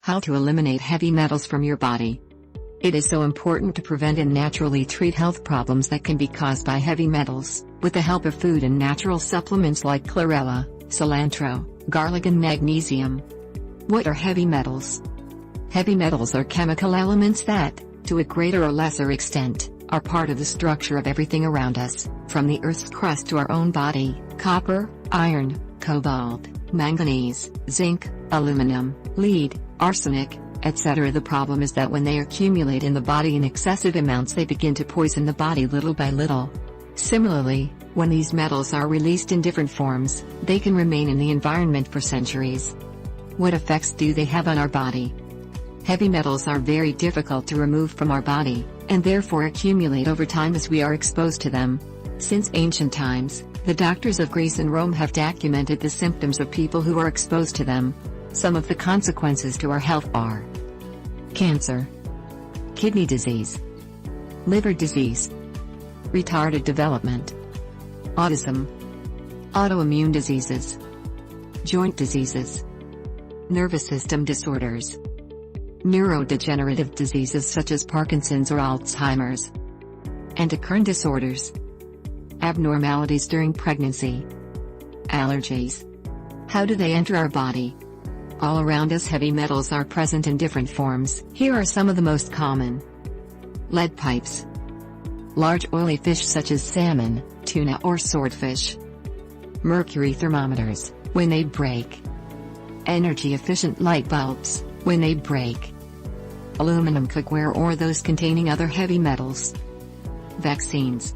How to eliminate heavy metals from your body. It is so important to prevent and naturally treat health problems that can be caused by heavy metals, with the help of food and natural supplements like chlorella, cilantro, garlic and magnesium. What are heavy metals? Heavy metals are chemical elements that, to a greater or lesser extent, are part of the structure of everything around us, from the Earth's crust to our own body: copper, iron, cobalt, manganese, zinc, aluminum, lead, arsenic, etc. The problem is that when they accumulate in the body in excessive amounts, they begin to poison the body little by little. Similarly, when these metals are released in different forms, they can remain in the environment for centuries. What effects do they have on our body? Heavy metals are very difficult to remove from our body, and therefore accumulate over time as we are exposed to them. Since ancient times, the doctors of Greece and Rome have documented the symptoms of people who are exposed to them. Some of the consequences to our health are cancer, kidney disease, liver disease, retarded development, autism, autoimmune diseases, joint diseases, nervous system disorders, neurodegenerative diseases such as Parkinson's or Alzheimer's, endocrine disorders, abnormalities during pregnancy, allergies. How do they enter our body? All around us, heavy metals are present in different forms. Here are some of the most common: lead pipes, large oily fish such as salmon, tuna or swordfish, mercury thermometers, when they break, energy-efficient light bulbs, when they break, aluminum cookware or those containing other heavy metals, vaccines,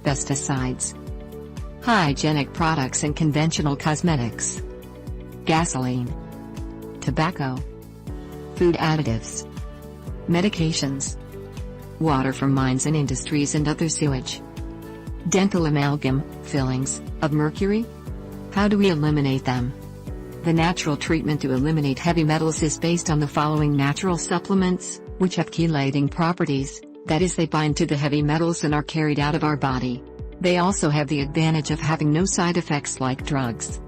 pesticides, hygienic products and conventional cosmetics, gasoline, tobacco, food additives, medications, water from mines and industries and other sewage, dental amalgam, fillings, of mercury. How do we eliminate them? The natural treatment to eliminate heavy metals is based on the following natural supplements, which have chelating properties, that is, they bind to the heavy metals and are carried out of our body. They also have the advantage of having no side effects like drugs.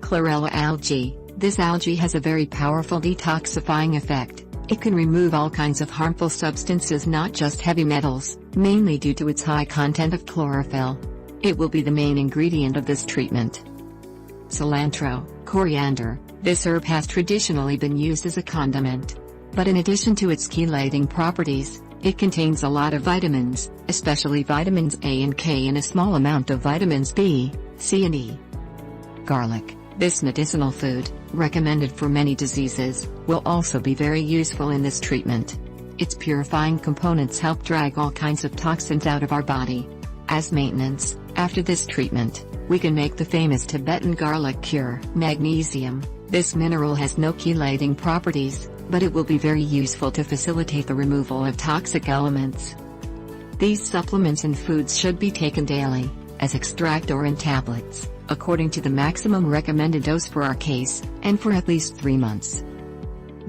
Chlorella algae. This algae has a very powerful detoxifying effect. It can remove all kinds of harmful substances, not just heavy metals, mainly due to its high content of chlorophyll. It will be the main ingredient of this treatment. Cilantro, coriander. This herb has traditionally been used as a condiment. But in addition to its chelating properties, it contains a lot of vitamins, especially vitamins A and K, and a small amount of vitamins B, C and E. Garlic. This medicinal food, recommended for many diseases, will also be very useful in this treatment. Its purifying components help drag all kinds of toxins out of our body. As maintenance, after this treatment, we can make the famous Tibetan garlic cure. Magnesium. This mineral has no chelating properties, but it will be very useful to facilitate the removal of toxic elements. These supplements and foods should be taken daily, as extract or in tablets, according to the maximum recommended dose for our case, and for at least 3 months.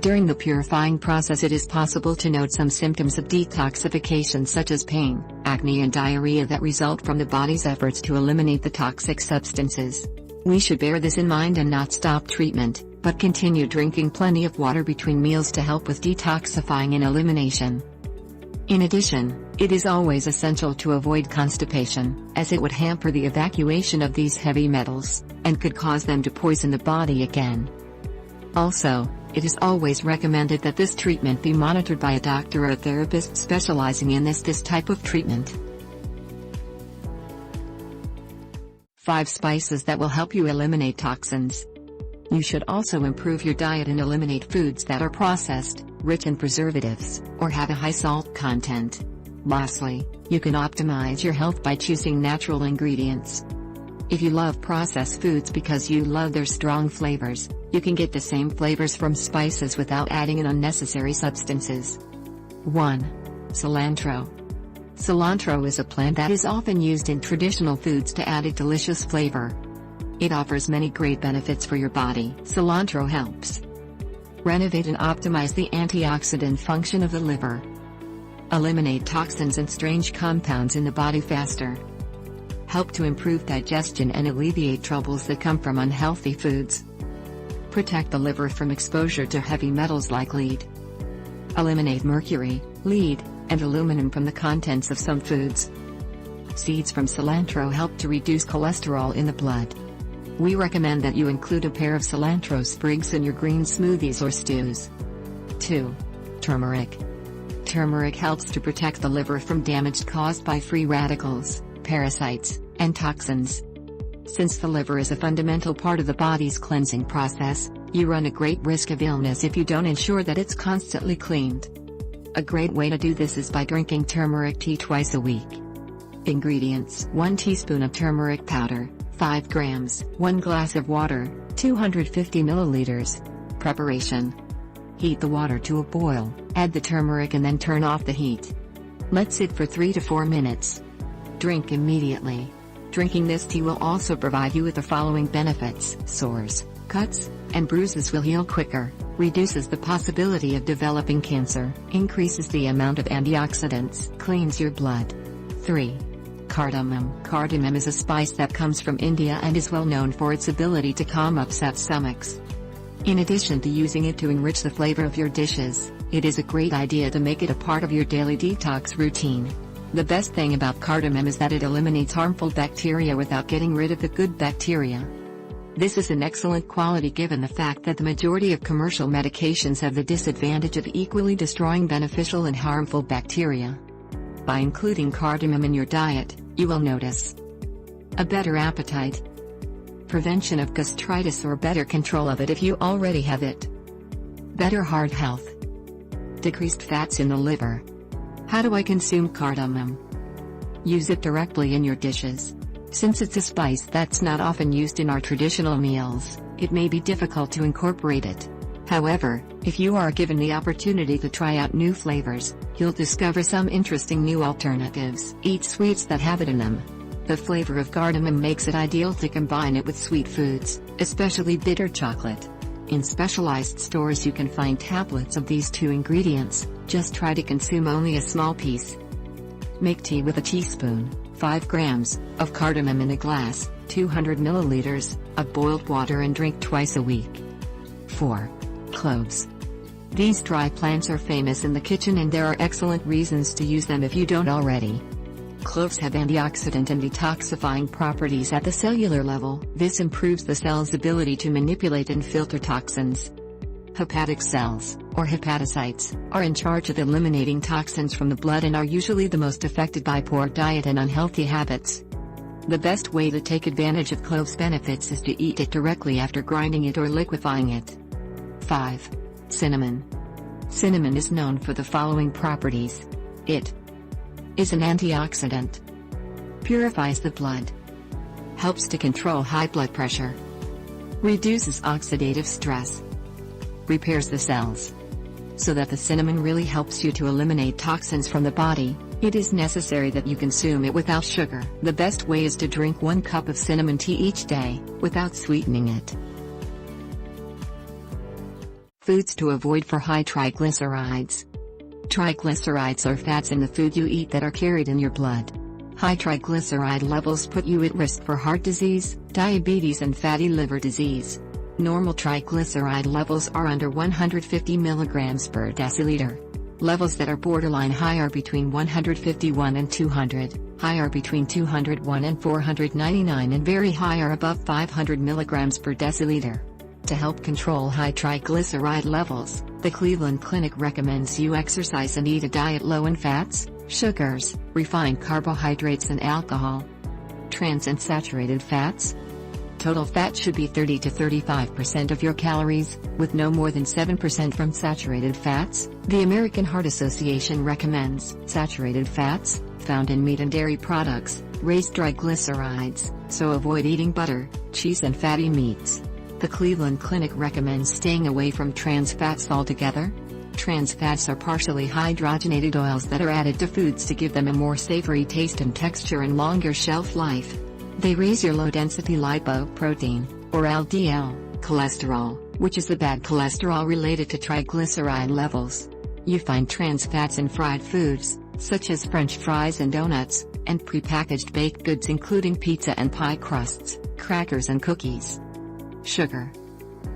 During the purifying process, it is possible to note some symptoms of detoxification such as pain, acne and diarrhea that result from the body's efforts to eliminate the toxic substances. We should bear this in mind and not stop treatment, but continue drinking plenty of water between meals to help with detoxifying and elimination. In addition, it is always essential to avoid constipation, as it would hamper the evacuation of these heavy metals, and could cause them to poison the body again. Also, it is always recommended that this treatment be monitored by a doctor or a therapist specializing in this type of treatment. 5 spices that will help you eliminate toxins. You should also improve your diet and eliminate foods that are processed, rich in preservatives, or have a high salt content. Lastly, you can optimize your health by choosing natural ingredients. If you love processed foods because you love their strong flavors, you can get the same flavors from spices without adding in unnecessary substances. 1. Cilantro. Cilantro is a plant that is often used in traditional foods to add a delicious flavor. It offers many great benefits for your body. Cilantro helps renovate and optimize the antioxidant function of the liver, eliminate toxins and strange compounds in the body faster, help to improve digestion and alleviate troubles that come from unhealthy foods, Protect the liver from exposure to heavy metals like lead. Eliminate mercury, lead, and aluminum from the contents of some foods. Seeds from cilantro help to reduce cholesterol in the blood. We recommend that you include a pair of cilantro sprigs in your green smoothies or stews. 2. Turmeric. Turmeric helps to protect the liver from damage caused by free radicals, parasites, and toxins. Since the liver is a fundamental part of the body's cleansing process, you run a great risk of illness if you don't ensure that it's constantly cleaned. A great way to do this is by drinking turmeric tea twice a week. Ingredients: 1 teaspoon of turmeric powder, 5 grams, 1 glass of water, 250 milliliters. Preparation: heat the water to a boil, add the turmeric and then turn off the heat. Let sit for 3 to 4 minutes. Drink immediately. Drinking this tea will also provide you with the following benefits: sores, cuts, and bruises will heal quicker, reduces the possibility of developing cancer, increases the amount of antioxidants, cleans your blood. 3. Cardamom. Cardamom is a spice that comes from India and is well known for its ability to calm upset stomachs. In addition to using it to enrich the flavor of your dishes, it is a great idea to make it a part of your daily detox routine. The best thing about cardamom is that it eliminates harmful bacteria without getting rid of the good bacteria. This is an excellent quality given the fact that the majority of commercial medications have the disadvantage of equally destroying beneficial and harmful bacteria. By including cardamom in your diet, you will notice a better appetite, prevention of gastritis or better control of it if you already have it, better heart health, decreased fats in the liver. How do I consume cardamom? Use it directly in your dishes. Since it's a spice that's not often used in our traditional meals, it may be difficult to incorporate it. However, if you are given the opportunity to try out new flavors, you'll discover some interesting new alternatives. Eat sweets that have it in them. The flavor of cardamom makes it ideal to combine it with sweet foods, especially bitter chocolate. In specialized stores you can find tablets of these 2 ingredients. Just try to consume only a small piece. Make tea with a teaspoon, 5 grams, of cardamom in a glass, 200 milliliters, of boiled water and drink twice a week. 4. Cloves. These dry plants are famous in the kitchen and there are excellent reasons to use them if you don't already. Cloves have antioxidant and detoxifying properties at the cellular level. This improves the cell's ability to manipulate and filter toxins. Hepatic cells, or hepatocytes, are in charge of eliminating toxins from the blood and are usually the most affected by poor diet and unhealthy habits. The best way to take advantage of cloves' benefits is to eat it directly after grinding it or liquefying it. 5. Cinnamon. Cinnamon is known for the following properties. It is an antioxidant, purifies the blood, helps to control high blood pressure, reduces oxidative stress, repairs the cells. So that the cinnamon really helps you to eliminate toxins from the body, it is necessary that you consume it without sugar. The best way is to drink 1 cup of cinnamon tea each day, without sweetening it. Foods to avoid for high triglycerides. Triglycerides are fats in the food you eat that are carried in your blood. High triglyceride levels put you at risk for heart disease, diabetes and fatty liver disease. Normal triglyceride levels are under 150 mg per deciliter. Levels that are borderline high are between 151 and 200, high are between 201 and 499 and very high are above 500 mg per deciliter. To help control high triglyceride levels, the Cleveland Clinic recommends you exercise and eat a diet low in fats, sugars, refined carbohydrates and alcohol. Trans and saturated fats. Total fat should be 30 to 35% of your calories, with no more than 7% from saturated fats. The American Heart Association recommends saturated fats, found in meat and dairy products, raise triglycerides, so avoid eating butter, cheese and fatty meats. The Cleveland Clinic recommends staying away from trans fats altogether. Trans fats are partially hydrogenated oils that are added to foods to give them a more savory taste and texture and longer shelf life. They raise your low-density lipoprotein, or LDL, cholesterol, which is the bad cholesterol related to triglyceride levels. You find trans fats in fried foods, such as French fries and donuts, and prepackaged baked goods including pizza and pie crusts, crackers and cookies. Sugar.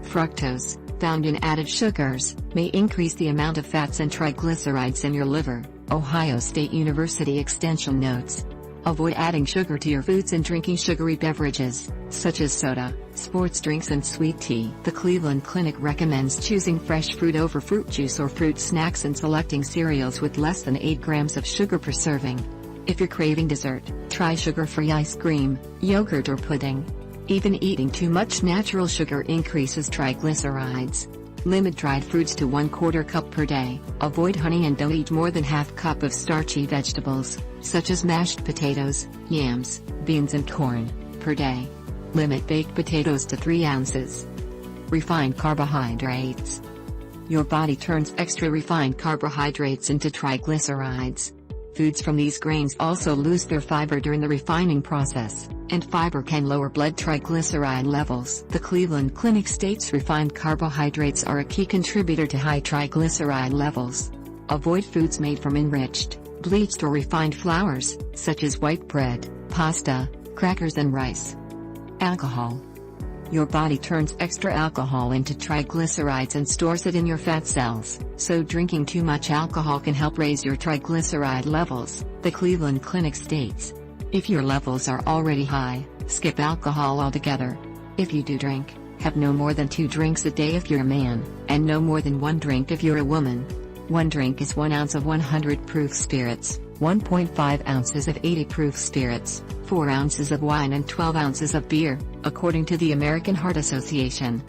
Fructose, found in added sugars, may increase the amount of fats and triglycerides in your liver, Ohio State University Extension notes. Avoid adding sugar to your foods and drinking sugary beverages, such as soda, sports drinks and sweet tea. The Cleveland Clinic recommends choosing fresh fruit over fruit juice or fruit snacks and selecting cereals with less than 8 grams of sugar per serving. If you're craving dessert, try sugar-free ice cream, yogurt or pudding. Even eating too much natural sugar increases triglycerides. Limit dried fruits to 1/4 cup per day. Avoid honey and don't eat more than ½ cup of starchy vegetables, such as mashed potatoes, yams, beans and corn, per day. Limit baked potatoes to 3 ounces. Refined carbohydrates. Your body turns extra refined carbohydrates into triglycerides. Foods from these grains also lose their fiber during the refining process, and fiber can lower blood triglyceride levels. The Cleveland Clinic states refined carbohydrates are a key contributor to high triglyceride levels. Avoid foods made from enriched, bleached or refined flours, such as white bread, pasta, crackers and rice. Alcohol. Your body turns extra alcohol into triglycerides and stores it in your fat cells, so drinking too much alcohol can help raise your triglyceride levels, the Cleveland Clinic states. If your levels are already high, skip alcohol altogether. If you do drink, have no more than 2 drinks a day if you're a man, and no more than 1 drink if you're a woman. 1 drink is 1 ounce of 100 proof spirits, 1.5 ounces of 80 proof spirits, 4 ounces of wine and 12 ounces of beer, according to the American Heart Association.